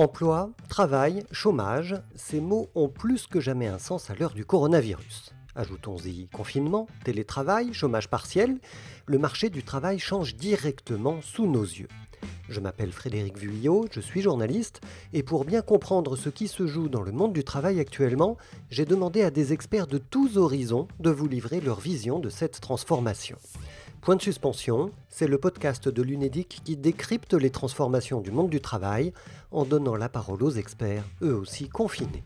Emploi, travail, chômage, ces mots ont plus que jamais un sens à l'heure du coronavirus. Ajoutons-y confinement, télétravail, chômage partiel, le marché du travail change directement sous nos yeux. Je m'appelle Frédéric Vuillot, je suis journaliste, et pour bien comprendre ce qui se joue dans le monde du travail actuellement, j'ai demandé à des experts de tous horizons de vous livrer leur vision de cette transformation. Point de suspension, c'est le podcast de l'UNEDIC qui décrypte les transformations du monde du travail en donnant la parole aux experts, eux aussi confinés.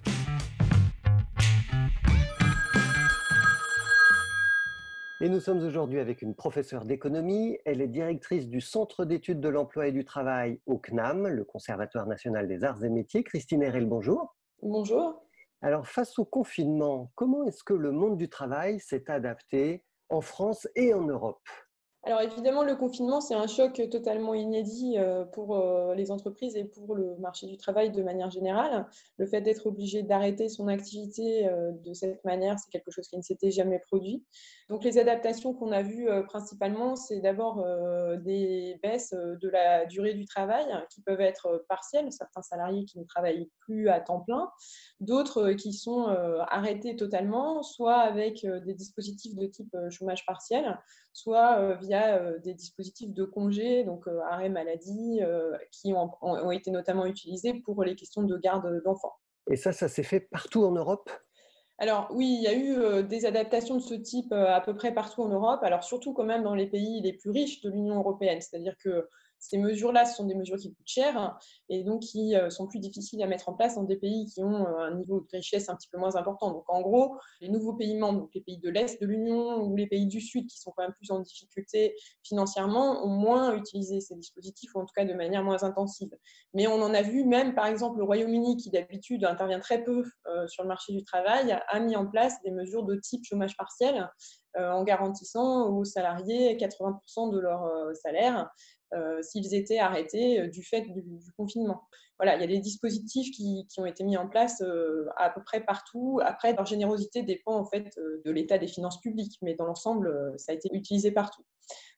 Et nous sommes aujourd'hui avec une professeure d'économie. Elle est directrice du Centre d'études de l'emploi et du travail au CNAM, le Conservatoire national des arts et métiers. Christine Herel, bonjour. Bonjour. Alors, face au confinement, comment est-ce que le monde du travail s'est adapté en France et en Europe ? Alors évidemment, le confinement, c'est un choc totalement inédit pour les entreprises et pour le marché du travail de manière générale. Le fait d'être obligé d'arrêter son activité de cette manière, c'est quelque chose qui ne s'était jamais produit. Donc les adaptations qu'on a vues principalement, c'est d'abord des baisses de la durée du travail qui peuvent être partielles, certains salariés qui ne travaillent plus à temps plein, d'autres qui sont arrêtés totalement, soit avec des dispositifs de type chômage partiel, soit via des dispositifs de congé, donc arrêt maladie, qui ont été notamment utilisés pour les questions de garde d'enfants. Et ça s'est fait partout en Europe ? Alors oui, il y a eu des adaptations de ce type à peu près partout en Europe, alors surtout quand même dans les pays les plus riches de l'Union européenne. C'est-à-dire que ces mesures-là, ce sont des mesures qui coûtent cher et donc qui sont plus difficiles à mettre en place dans des pays qui ont un niveau de richesse un petit peu moins important. Donc en gros, les nouveaux pays membres, donc les pays de l'Est de l'Union ou les pays du Sud qui sont quand même plus en difficulté financièrement, ont moins utilisé ces dispositifs, ou en tout cas de manière moins intensive. Mais on en a vu même, par exemple, le Royaume-Uni, qui d'habitude intervient très peu sur le marché du travail, a mis en place des mesures de type chômage partiel en garantissant aux salariés 80% de leur salaire s'ils étaient arrêtés du fait du confinement. Voilà, il y a des dispositifs qui ont été mis en place à peu près partout. Après, leur générosité dépend en fait de l'état des finances publiques, mais dans l'ensemble, ça a été utilisé partout.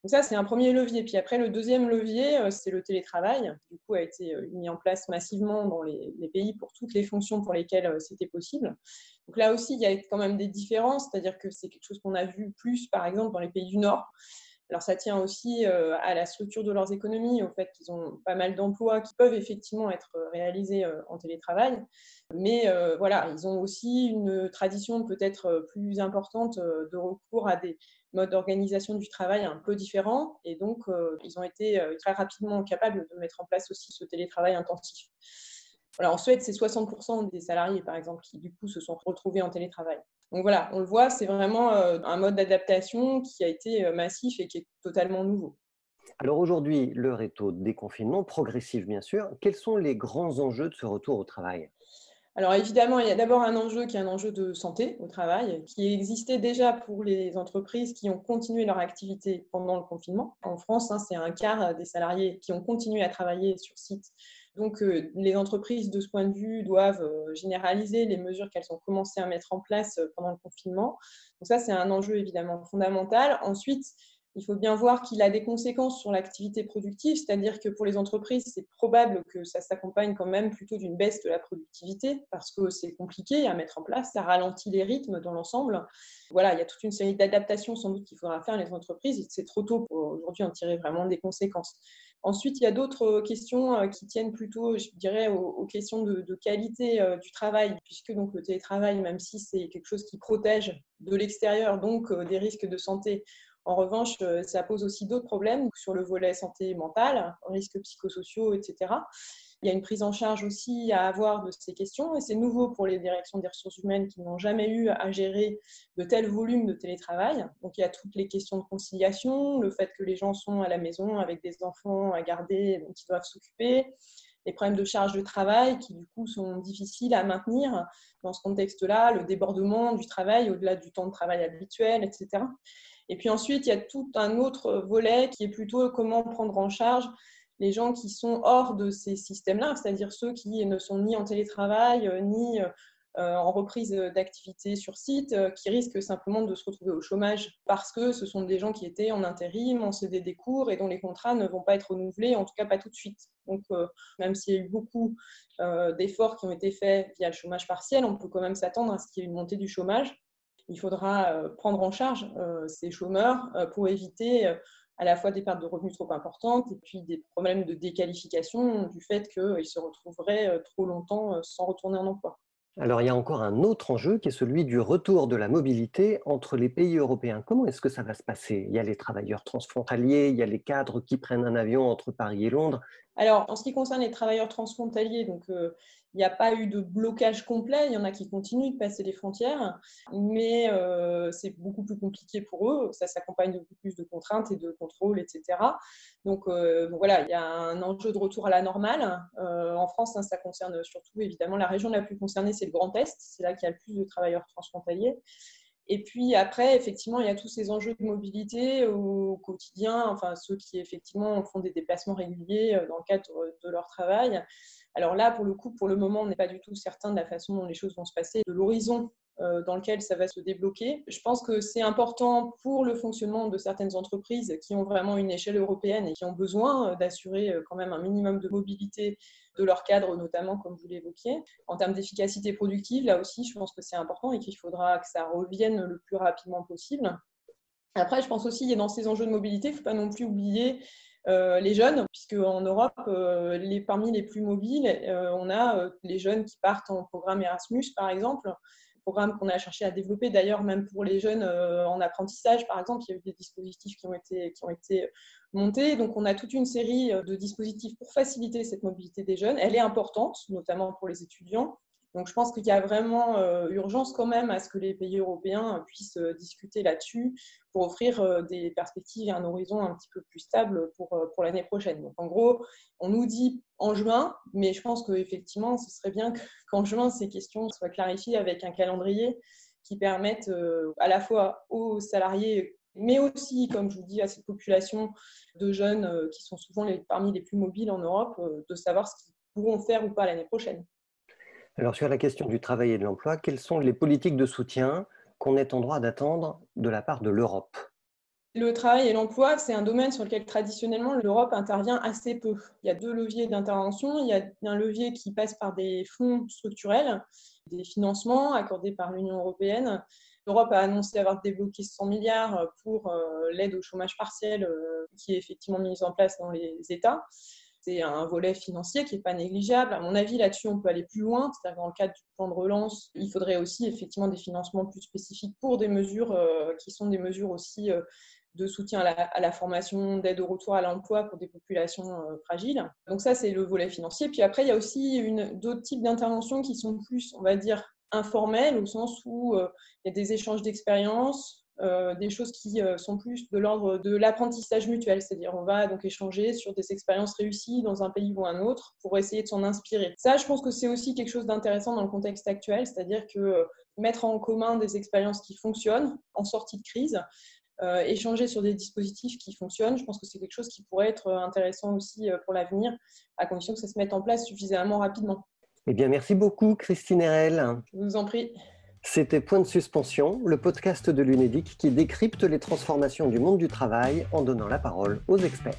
Donc ça, c'est un premier levier. Puis après, le deuxième levier, c'est le télétravail. Du coup, a été mis en place massivement dans les pays pour toutes les fonctions pour lesquelles c'était possible. Donc là aussi, il y a quand même des différences, c'est-à-dire que c'est quelque chose qu'on a vu plus, par exemple, dans les pays du Nord. Alors ça tient aussi à la structure de leurs économies, au fait qu'ils ont pas mal d'emplois qui peuvent effectivement être réalisés en télétravail. Mais voilà, ils ont aussi une tradition peut-être plus importante de recours à des modes d'organisation du travail un peu différents. Et donc, ils ont été très rapidement capables de mettre en place aussi ce télétravail intensif. Voilà, en Suède, c'est 60% des salariés, par exemple, qui du coup se sont retrouvés en télétravail. Donc voilà, on le voit, c'est vraiment un mode d'adaptation qui a été massif et qui est totalement nouveau. Alors aujourd'hui, l'heure est au déconfinement, progressif bien sûr. Quels sont les grands enjeux de ce retour au travail ? Alors évidemment, il y a d'abord un enjeu qui est un enjeu de santé au travail, qui existait déjà pour les entreprises qui ont continué leur activité pendant le confinement. En France, c'est un quart des salariés qui ont continué à travailler sur site. Donc les entreprises, de ce point de vue, doivent généraliser les mesures qu'elles ont commencé à mettre en place pendant le confinement. Donc ça, c'est un enjeu évidemment fondamental. Ensuite, il faut bien voir qu'il a des conséquences sur l'activité productive, c'est-à-dire que pour les entreprises, c'est probable que ça s'accompagne quand même plutôt d'une baisse de la productivité parce que c'est compliqué à mettre en place, ça ralentit les rythmes dans l'ensemble. Voilà, il y a toute une série d'adaptations sans doute qu'il faudra faire les entreprises. C'est trop tôt pour aujourd'hui en tirer vraiment des conséquences. Ensuite, il y a d'autres questions qui tiennent plutôt, je dirais, aux questions de qualité du travail, puisque donc le télétravail, même si c'est quelque chose qui protège de l'extérieur, donc des risques de santé, en revanche, ça pose aussi d'autres problèmes sur le volet santé mentale, risques psychosociaux, etc. Il y a une prise en charge aussi à avoir de ces questions et c'est nouveau pour les directions des ressources humaines qui n'ont jamais eu à gérer de tels volumes de télétravail. Donc il y a toutes les questions de conciliation, le fait que les gens sont à la maison avec des enfants à garder dont ils doivent s'occuper, les problèmes de charge de travail qui du coup sont difficiles à maintenir dans ce contexte-là, le débordement du travail au-delà du temps de travail habituel, etc. Et puis ensuite, il y a tout un autre volet qui est plutôt comment prendre en charge les gens qui sont hors de ces systèmes-là, c'est-à-dire ceux qui ne sont ni en télétravail, ni en reprise d'activité sur site, qui risquent simplement de se retrouver au chômage parce que ce sont des gens qui étaient en intérim, en CDD court et dont les contrats ne vont pas être renouvelés, en tout cas pas tout de suite. Donc, même s'il y a eu beaucoup d'efforts qui ont été faits via le chômage partiel, on peut quand même s'attendre à ce qu'il y ait une montée du chômage. Il faudra prendre en charge ces chômeurs pour éviter à la fois des pertes de revenus trop importantes et puis des problèmes de déqualification du fait qu'ils se retrouveraient trop longtemps sans retourner en emploi. Alors, il y a encore un autre enjeu qui est celui du retour de la mobilité entre les pays européens. Comment est-ce que ça va se passer? Il y a les travailleurs transfrontaliers, il y a les cadres qui prennent un avion entre Paris et Londres. Alors, en ce qui concerne les travailleurs transfrontaliers, donc, il n'y a pas eu de blocage complet. Il y en a qui continuent de passer les frontières, mais c'est beaucoup plus compliqué pour eux. Ça s'accompagne de beaucoup plus de contraintes et de contrôles, etc. Donc voilà, il y a un enjeu de retour à la normale. En France, ça concerne surtout, évidemment, la région la plus concernée, c'est le Grand Est. C'est là qu'il y a le plus de travailleurs transfrontaliers. Et puis après, effectivement, il y a tous ces enjeux de mobilité au quotidien, enfin ceux qui effectivement font des déplacements réguliers dans le cadre de leur travail. Alors là, pour le coup, pour le moment, on n'est pas du tout certain de la façon dont les choses vont se passer, de l'horizon dans lequel ça va se débloquer. Je pense que c'est important pour le fonctionnement de certaines entreprises qui ont vraiment une échelle européenne et qui ont besoin d'assurer quand même un minimum de mobilité de leur cadre, notamment, comme vous l'évoquiez. En termes d'efficacité productive, là aussi, je pense que c'est important et qu'il faudra que ça revienne le plus rapidement possible. Après, je pense aussi, dans ces enjeux de mobilité, il ne faut pas non plus oublier les jeunes, puisque en Europe, parmi les plus mobiles, on a les jeunes qui partent en programme Erasmus, par exemple, programme qu'on a cherché à développer d'ailleurs même pour les jeunes en apprentissage, par exemple. Il y a eu des dispositifs qui ont été montés. Donc, on a toute une série de dispositifs pour faciliter cette mobilité des jeunes. Elle est importante, notamment pour les étudiants. Donc, je pense qu'il y a vraiment urgence quand même à ce que les pays européens puissent discuter là-dessus pour offrir des perspectives et un horizon un petit peu plus stable pour l'année prochaine. Donc, en gros, on nous dit en juin, mais je pense qu'effectivement, ce serait bien qu'en juin, ces questions soient clarifiées avec un calendrier qui permette à la fois aux salariés, mais aussi, comme je vous dis, à cette population de jeunes qui sont souvent parmi les plus mobiles en Europe, de savoir ce qu'ils pourront faire ou pas l'année prochaine. Alors, sur la question du travail et de l'emploi, quelles sont les politiques de soutien qu'on est en droit d'attendre de la part de l'Europe? Le travail et l'emploi, c'est un domaine sur lequel traditionnellement l'Europe intervient assez peu. Il y a deux leviers d'intervention. Il y a un levier qui passe par des fonds structurels, des financements accordés par l'Union européenne. L'Europe a annoncé avoir débloqué 100 milliards pour l'aide au chômage partiel qui est effectivement mise en place dans les États. C'est un volet financier qui n'est pas négligeable. À mon avis, là-dessus, on peut aller plus loin. C'est-à-dire que dans le cadre du plan de relance, il faudrait aussi effectivement des financements plus spécifiques pour des mesures qui sont des mesures aussi de soutien à la formation, d'aide au retour à l'emploi pour des populations fragiles. Donc ça, c'est le volet financier. Puis après, il y a aussi d'autres types d'interventions qui sont plus, on va dire, informelles, au sens où il y a des échanges d'expériences, des choses qui sont plus de l'ordre de l'apprentissage mutuel, c'est-à-dire on va donc échanger sur des expériences réussies dans un pays ou un autre pour essayer de s'en inspirer. Ça, je pense que c'est aussi quelque chose d'intéressant dans le contexte actuel, c'est-à-dire que mettre en commun des expériences qui fonctionnent en sortie de crise, échanger sur des dispositifs qui fonctionnent, je pense que c'est quelque chose qui pourrait être intéressant aussi pour l'avenir, à condition que ça se mette en place suffisamment rapidement. Eh bien, merci beaucoup, Christine Erel. Je vous en prie. C'était Point de suspension, le podcast de l'UNEDIC qui décrypte les transformations du monde du travail en donnant la parole aux experts.